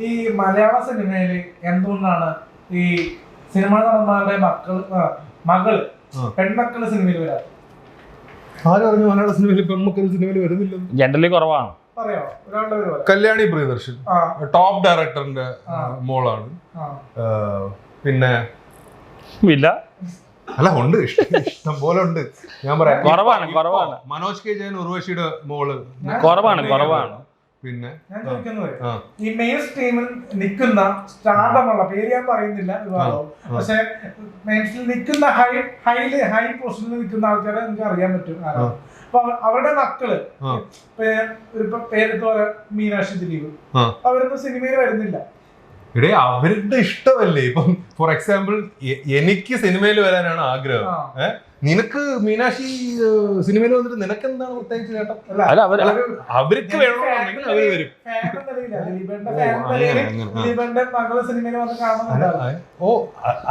ഈ മലയാള സിനിമയില് എന്തുകൊണ്ടാണ് ഈ സിനിമാ നടന്മാരുടെ മകള് പെൺമക്കള് സിനിമയിൽ വരാത്തത്? ആരും പറഞ്ഞു മലയാള സിനിമയിൽ പെൺമക്കൾ സിനിമയിൽ വരുന്നില്ല? ജനറലി കുറവാണ്. കല്യാണി പ്രിയദർശൻ ടോപ്പ് ഡയറക്ടറിന്റെ മോളാണ്. പിന്നെ ഇല്ല അല്ല, ഉണ്ട്, ഇഷ്ടം പോലെ ഉണ്ട്. ഞാൻ പറയാം, കുറവാണ്. മനോജ് കെ ജയൻ ഉർവശിയുടെ മോള് കുറവാണ്. പിന്നെ ഞാൻ ചോദിക്കുന്നത്, ഈ മെയിൻ സ്ട്രീമിൽ നിൽക്കുന്ന സ്റ്റാർഡമുള്ള പേര് ഞാൻ പറയുന്നില്ല വിവാദം, പക്ഷെ മെയിൻ സ്ട്രീമിൽ നിൽക്കുന്ന ഹൈ പൊസിഷനിൽ നിൽക്കുന്ന ആൾക്കാരെ എനിക്ക് അറിയാൻ പറ്റും. അപ്പൊ അവരുടെ മക്കള് പേരെടുത്ത് പറയാം, മീനാക്ഷി ദിലീപ്, അവരൊന്നും സിനിമയിൽ വരുന്നില്ല. ഇവിടെ അവരുടെ ഇഷ്ടമല്ലേ. ഇപ്പം ഫോർ എക്സാമ്പിൾ എനിക്ക് സിനിമയിൽ വരാനാണ് ആഗ്രഹം. നിനക്ക് മീനാക്ഷി സിനിമയിൽ വന്നിട്ട് നിനക്ക് എന്താണ് പ്രത്യേകിച്ച് ചേട്ടാ? അവർക്ക് വേണമെന്നുണ്ടെങ്കിൽ അവര് വരും. ഓ,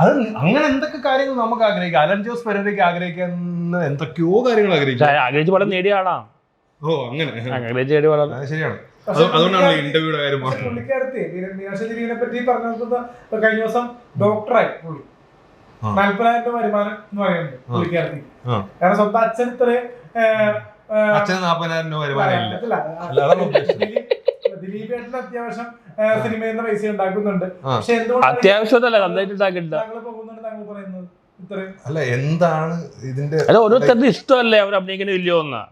അത് അങ്ങനെ എന്തൊക്കെ കാര്യങ്ങൾ നമുക്ക് ആഗ്രഹിക്കാം. അലൻ ജോസ് പെരേരയ്ക്ക് ആഗ്രഹിക്കുന്ന എന്തൊക്കെയോ കാര്യങ്ങൾ ആഗ്രഹിച്ച് പല നേടിയ ആളാണ്. ഓ, അങ്ങനെ ശരിയാണ്. അതുകൊണ്ടാണ് ഇന്റർവ്യൂടെ കാര്യം പുള്ളിക്കാരത്തെ മീനാക്ഷി ദിലീപിനെ പറ്റി പറഞ്ഞു. കഴിഞ്ഞ ദിവസം ഡോക്ടറായി പുള്ളി 40,000 രൂപ വരുമാനം എന്ന് പറയുന്നത് പുള്ളിക്കാരത്തി. കാരണം സ്വന്തം അച്ഛൻ ദിലീപ് ഏട്ടന് അത്യാവശ്യം സിനിമയിൽ നിന്ന് പൈസ ഉണ്ടാക്കുന്നുണ്ട്. പക്ഷെ എന്തുകൊണ്ട് താങ്കൾ പോകുന്നുണ്ട് താങ്കൾ പറയുന്നത് ഇത്രയും? അല്ല, എന്താണ് ഇതിന്റെ ഓരോരുത്തരുടെ ഇഷ്ടമല്ലേ അവർ അഭിനയിക്കുന്ന ഇല്ലയോ എന്ന്?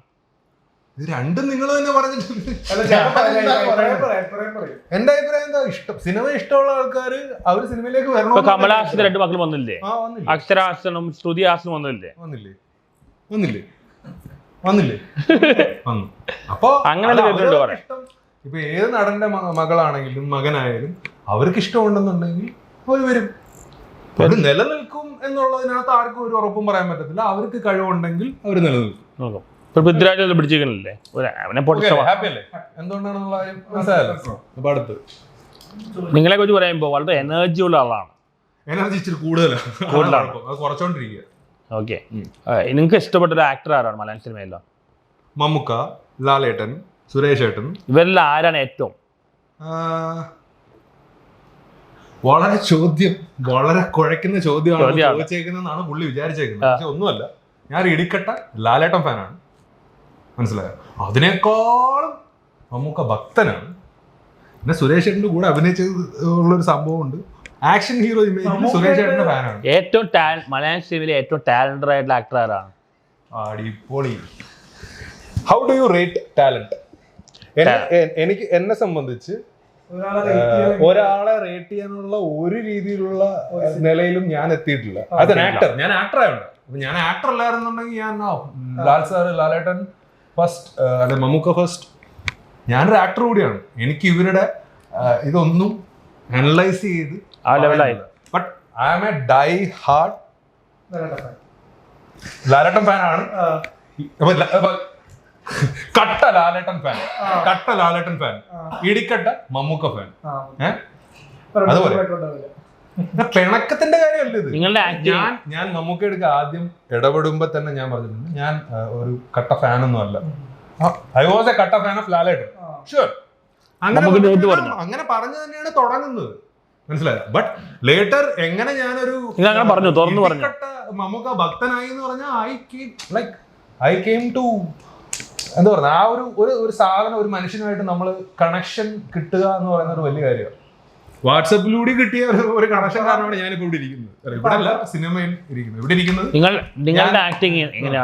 ഇത് രണ്ടും നിങ്ങൾ തന്നെ പറഞ്ഞിട്ടുണ്ട്. എന്റെ അഭിപ്രായം എന്താ, ഇഷ്ടം സിനിമ ഇഷ്ടമുള്ള ആൾക്കാര് അവര് സിനിമയിലേക്ക് വരണം. കമലഹാസന്റെ 2 മക്കൾ വന്നില്ലേ? അക്ഷരാസനും ശ്രുതിഹാസനും വന്നില്ലേ? വന്നില്ലേ? അപ്പൊ അങ്ങനെ ഇപ്പൊ ഏത് നടന്റെ മകളാണെങ്കിലും മകനായാലും അവർക്ക് ഇഷ്ടമുണ്ടെന്നുണ്ടെങ്കിൽ അവര് വരും. അത് നിലനിൽക്കും എന്നുള്ളതിനകത്ത് ആർക്കും ഒരു ഉറപ്പും പറയാൻ പറ്റത്തില്ല. അവർക്ക് കഴിവുണ്ടെങ്കിൽ അവര് നിലനിൽക്കും. പൃഥ്വിരാജ് പിടിച്ചിരിക്കണല്ലേ, എന്തുകൊണ്ടാണെന്നുള്ള മനസ്സിലായല്ലോ. അടുത്ത് നിങ്ങളെ കുറിച്ച് പറയുമ്പോ വളരെ എനർജി ഉള്ള ആളാണ്. എനർജി ഇച്ചിരി കൂടുതലാണ്, കുറച്ചോണ്ടിരിക്കുക. ഓക്കെ, നിങ്ങൾക്ക് ഇഷ്ടപ്പെട്ട ഒരു ആക്ടർ ആരാണ് മലയാളം സിനിമയിലോ? മമ്മൂക്ക, ലാലേട്ടൻ, സുരേഷ് ഏട്ടൻ. ഇവരിൽ ആരാണ് ഏറ്റവും? വളരെ കുഴക്കുന്ന ചോദ്യമാണ് ചോദിച്ചേക്കുന്നതാണ് പുള്ളി വിചാരിച്ചേക്കുന്നത്. പക്ഷെ ഒന്നുമല്ല, ഞാൻ ഇടിക്കട്ട ലാലേട്ടൻ ഫാനാണ്, മനസ്സിലായോ? അതിനേക്കാളും മമ്മൂക്ക ഭക്തനാണ്. പിന്നെ സുരേഷ് ഏട്ടൻ്റെ കൂടെ അഭിനയിച്ചുള്ളൊരു സംഭവമുണ്ട്. ആക്ഷൻ ഹീറോ ഇമേജ് സുരേഷ് ഏട്ടൻ്റെ ഫാനാണ്. ഏറ്റവും മലയാളം സിനിമയിലെ ഏറ്റവും ടാലന്റഡ് ആയിട്ടുള്ള ആക്ടർ ആരാണ്? അടിപൊളി. How do you rate talent? എനിക്ക് എന്നെ സംബന്ധിച്ച് ഒരാളെ റേറ്റ് ചെയ്യാനുള്ള ഒരു രീതിയിലുള്ള നിലയിലും ഞാൻ എത്തിയിട്ടില്ല. ഞാൻ ആക്ടർ ആയതുകൊണ്ട്. ഞാൻ ആക്ടർ അല്ലായിരുന്നുണ്ടെങ്കിൽ ഞാൻ ലാൽ സാറ്, ലാലേട്ടൻ ഫസ്റ്റ്, അല്ലെ മമ്മൂക്ക ഫസ്റ്റ്. ഞാനൊരു ആക്ടർ കൂടിയാണ്. എനിക്ക് ഇവരുടെ ഇതൊന്നും അനലൈസ് ചെയ്ത് but I am a die hard Lalettan ഫാനാണ്. കട്ട ലാലേട്ടൻ ഫാൻ, ഇടിക്കട്ട മമ്മൂക്ക ഫാൻ. അതുപോലെ പിണക്കത്തിന്റെ കാര്യമല്ല ഇത്. ഞാൻ മമ്മൂക്കയുടെ ആദ്യം ഇടപെടുമ്പോ തന്നെ ഞാൻ പറഞ്ഞിട്ടുണ്ട്, ഞാൻ ഒരു കട്ട ഫാനൊന്നും അല്ല. ഐ വാസ് എ കട്ട ഫാൻ ഓഫ് ലാലേട്ടൻ. ഷുവർ, അങ്ങനെ പറഞ്ഞു തന്നെയാണ് തുടങ്ങുന്നത്, മനസ്സിലായോ? ബട്ട് ലേറ്റർ എങ്ങനെ ഞാനൊരു മമ്മൂക്ക ഭക്തനായി എന്ന് പറഞ്ഞാൽ ഐ കെയിം ടു എന്താ പറയുക, ആ ഒരു സാധനം, ഒരു മനുഷ്യനുമായിട്ട് നമ്മൾ കണക്ഷൻ കിട്ടുക എന്ന് പറയുന്ന ഒരു വലിയ കാര്യമാണ്. വാട്സപ്പിലൂടെ കിട്ടിയ ഒരു കണക്ഷൻ കാരണമാണ് ഞാനിപ്പോ ഇവിടെ ഇരിക്കുന്നത്. ഇവിടെ അല്ല, സിനിമയിൽ ഇരിക്കുന്നത്. ഇവിടെ ഇരിക്കുന്നത് നിങ്ങളുടെ ആക്ടിങ് എങ്ങനെയാണ്?